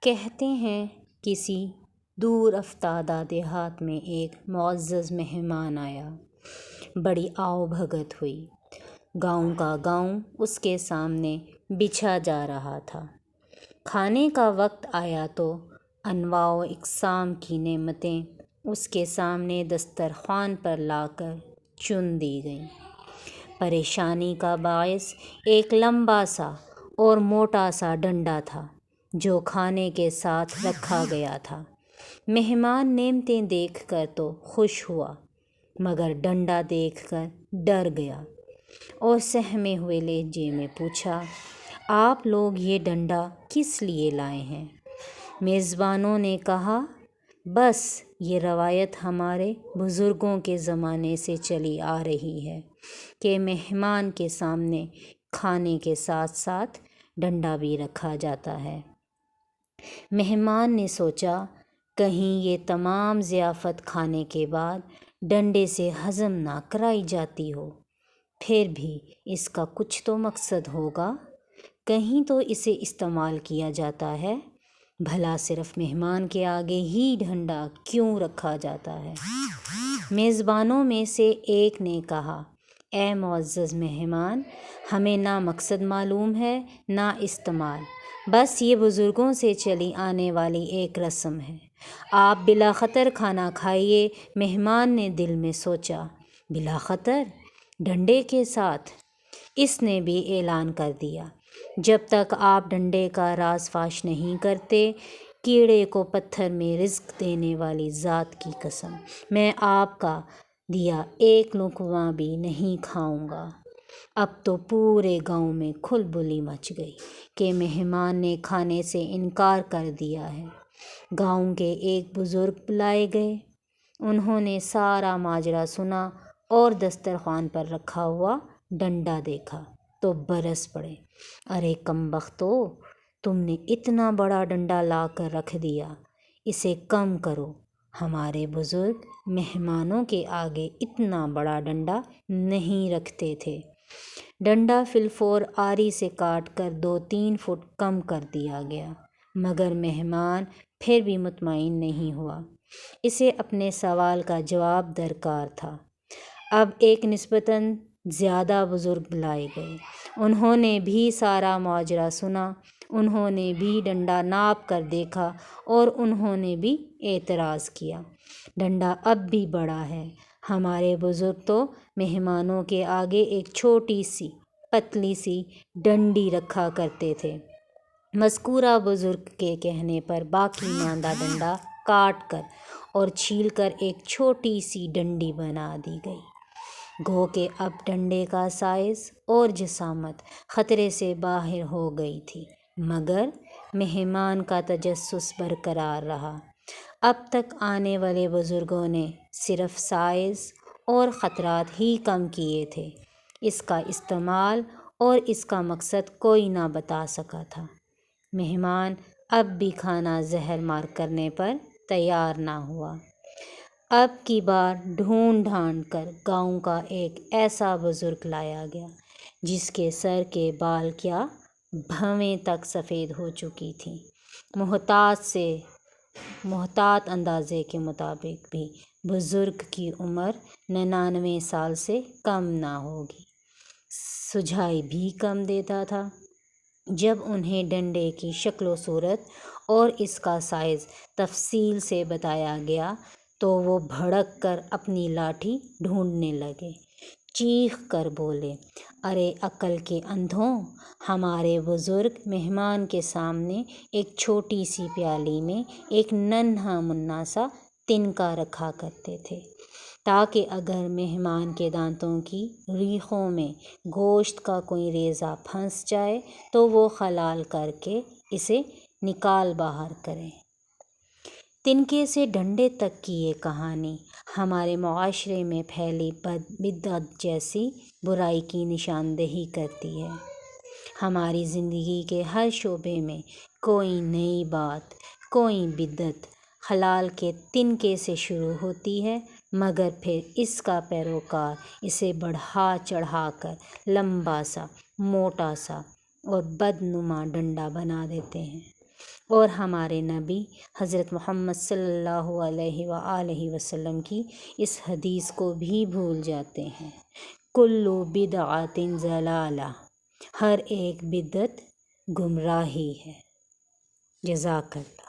کہتے ہیں کسی دور افتادہ دیہات میں ایک معزز مہمان آیا۔ بڑی آؤ بھگت ہوئی۔ گاؤں کا گاؤں اس کے سامنے بچھا جا رہا تھا۔ کھانے کا وقت آیا تو انواع و اقسام کی نعمتیں اس کے سامنے دسترخوان پر لا کر چن دی گئیں۔ پریشانی کا باعث ایک لمبا سا اور موٹا سا ڈنڈا تھا جو کھانے کے ساتھ رکھا گیا تھا۔ مہمان نعمتیں دیکھ کر تو خوش ہوا مگر ڈنڈا دیکھ کر ڈر گیا اور سہمے ہوئے لہجے میں پوچھا، آپ لوگ یہ ڈنڈا کس لیے لائے ہیں؟ میزبانوں نے کہا، بس یہ روایت ہمارے بزرگوں کے زمانے سے چلی آ رہی ہے کہ مہمان کے سامنے کھانے کے ساتھ ساتھ ڈنڈا بھی رکھا جاتا ہے۔ مہمان نے سوچا کہیں یہ تمام ضیافت کھانے کے بعد ڈنڈے سے ہضم نہ کرائی جاتی ہو، پھر بھی اس کا کچھ تو مقصد ہوگا، کہیں تو اسے استعمال کیا جاتا ہے، بھلا صرف مہمان کے آگے ہی ڈنڈا کیوں رکھا جاتا ہے؟ میزبانوں میں سے ایک نے کہا، اے معزز مہمان، ہمیں نہ مقصد معلوم ہے نہ استعمال، بس یہ بزرگوں سے چلی آنے والی ایک رسم ہے، آپ بلا خطر کھانا کھائیے۔ مہمان نے دل میں سوچا، بلا خطر ڈنڈے کے ساتھ؟ اس نے بھی اعلان کر دیا، جب تک آپ ڈنڈے کا راز فاش نہیں کرتے، کیڑے کو پتھر میں رزق دینے والی ذات کی قسم، میں آپ کا دیا ایک لقمہ بھی نہیں کھاؤں گا۔ اب تو پورے گاؤں میں کھلبلی مچ گئی کہ مہمان نے کھانے سے انکار کر دیا ہے۔ گاؤں کے ایک بزرگ بلائے گئے، انہوں نے سارا ماجرا سنا اور دسترخوان پر رکھا ہوا ڈنڈا دیکھا تو برس پڑے، ارے کم بختو، تم نے اتنا بڑا ڈنڈا لا کر رکھ دیا، اسے کم کرو۔ ہمارے بزرگ مہمانوں کے آگے اتنا بڑا ڈنڈا نہیں رکھتے تھے۔ ڈنڈا فی الفور آری سے کاٹ کر 2-3 فٹ کم کر دیا گیا، مگر مہمان پھر بھی مطمئن نہیں ہوا، اسے اپنے سوال کا جواب درکار تھا۔ اب ایک نسبتاً زیادہ بزرگ بلائے گئے، انہوں نے بھی سارا ماجرا سنا، انہوں نے بھی ڈنڈا ناپ کر دیکھا اور انہوں نے بھی اعتراض کیا، ڈنڈا اب بھی بڑا ہے، ہمارے بزرگ تو مہمانوں کے آگے ایک چھوٹی سی پتلی سی ڈنڈی رکھا کرتے تھے۔ مذکورہ بزرگ کے کہنے پر باقی ماندہ ڈنڈا کاٹ کر اور چھیل کر ایک چھوٹی سی ڈنڈی بنا دی گئی۔ گو کہ اب ڈنڈے کا سائز اور جسامت خطرے سے باہر ہو گئی تھی، مگر مہمان کا تجسس برقرار رہا۔ اب تک آنے والے بزرگوں نے صرف سائز اور خطرات ہی کم کیے تھے، اس کا استعمال اور اس کا مقصد کوئی نہ بتا سکا تھا۔ مہمان اب بھی کھانا زہر مار کرنے پر تیار نہ ہوا۔ اب کی بار ڈھونڈ ڈھانڈ کر گاؤں کا ایک ایسا بزرگ لایا گیا جس کے سر کے بال کیا بھویں تک سفید ہو چکی تھیں۔ محتاط اندازے کے مطابق بھی بزرگ کی عمر 99 سال سے کم نہ ہوگی، سجائی بھی کم دیتا تھا۔ جب انہیں ڈنڈے کی شکل و صورت اور اس کا سائز تفصیل سے بتایا گیا تو وہ بھڑک کر اپنی لاٹھی ڈھونڈنے لگے، چیخ کر بولے، ارے عقل کے اندھوں، ہمارے بزرگ مہمان کے سامنے ایک چھوٹی سی پیالی میں ایک ننھا منا سا تنکا رکھا کرتے تھے تاکہ اگر مہمان کے دانتوں کی ریخوں میں گوشت کا کوئی ریزہ پھنس جائے تو وہ خلال کر کے اسے نکال باہر کریں۔ تنکے سے ڈنڈے تک کی یہ کہانی ہمارے معاشرے میں پھیلی بدعت جیسی برائی کی نشاندہی کرتی ہے۔ ہماری زندگی کے ہر شعبے میں کوئی نئی بات، کوئی بدعت حلال کے تنکے سے شروع ہوتی ہے، مگر پھر اس کا پیروکار اسے بڑھا چڑھا کر لمبا سا، موٹا سا اور بدنما ڈنڈا بنا دیتے ہیں۔ اور ہمارے نبی حضرت محمد صلی اللہ علیہ وآلہ وسلم کی اس حدیث کو بھی بھول جاتے ہیں، کل بدعۃ ضلالہ، ہر ایک بدعت گمراہی ہے۔ جزاک اللہ۔